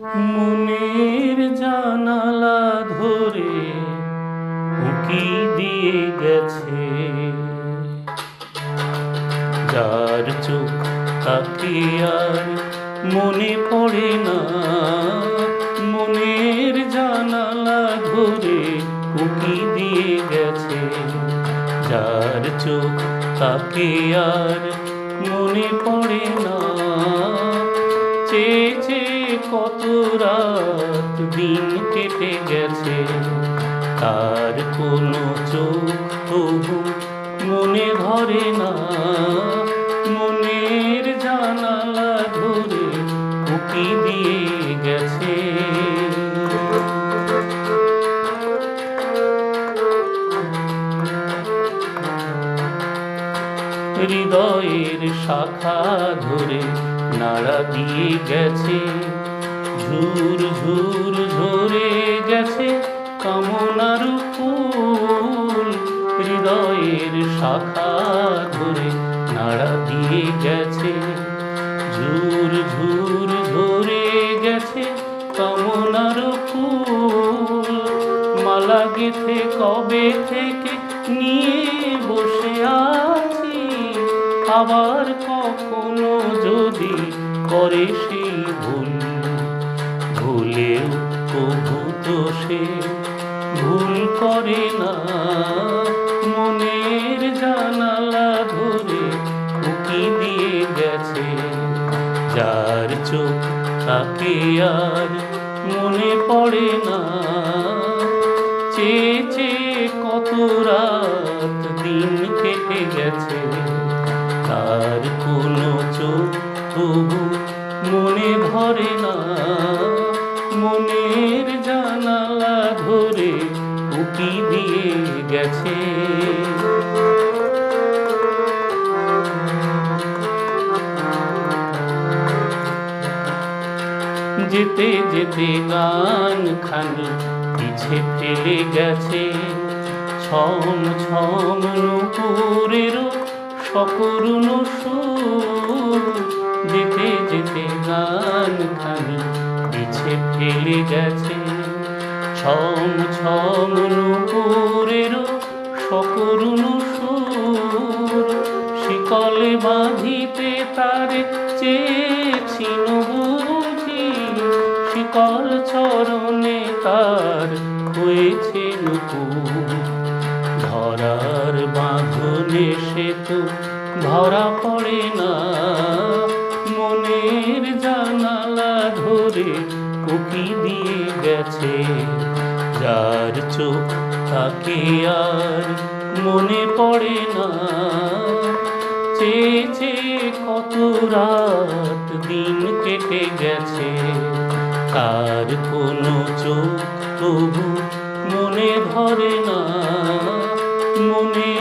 মনের জানালা ধরে উকি দিয়ে গেছে, যার চোখ তাকে আর মনে পড়ে না। মনের জানালা ধরে উকি দিয়ে গেছে, যার চোখ তাকে আর মনে পড়ে না। চেয়ে চেয়ে কত রাত দিন কেটে গেছে, তার কোনো চোখ তবু মনে ধরে না। মনের জানালা ধরে উকি দিয়ে গেছে। হৃদয়ের শাখা ধরে নাড়া দিয়ে গেছে, ঝুর ঝুর ঝরে গেছে কামনার ফুল। হৃদয়ের শাখা ধরে নাড়া দিয়ে গেছে, ঝুর ঝুর ঝরে গেছে কামনার ফুল। মালা গেথে কবে থেকে নিয়ে বসে আছি, আবার কখনো যদি করে সেই ভুল। ভুলেও তবু তো সে ভুল করে না। মনের জানালা ধরে উকি দিয়ে গেছে, যার চোখ তাকে আর মনে পড়ে না। চেয়ে চেয়ে কত রাত দিন কেটে গেছে, তার কোনো চোখ তবু মনে ধরে না। মনের জানালা ধরে উকি দিয়ে গেছে। যেতে যেতে গান খানি পিছে ফেলে গেছে, ছম ছম নূপুরেরও সকরুণ সুর। যেতে যেতে গান খানি পিছে ফেলে গেছে, ছম ছম নূপুরেরও সকরুণ সুর। শিকলে বাঁধিতে তারে চেয়েছিল বুঝি, শিকল চরণে তার হয়েছে নুপুর। ধরার বাঁধনে সে তো ধরা পড়ে না। মনের জানালা ধরে উকি দিয়ে গেছে, যার চোখ তাকে আর মনে পড়ে না। চেয়ে চেয়ে কত রাত দিন কেটে গেছে, তার কোনো চোখ তবু মনে ধরে না। মনে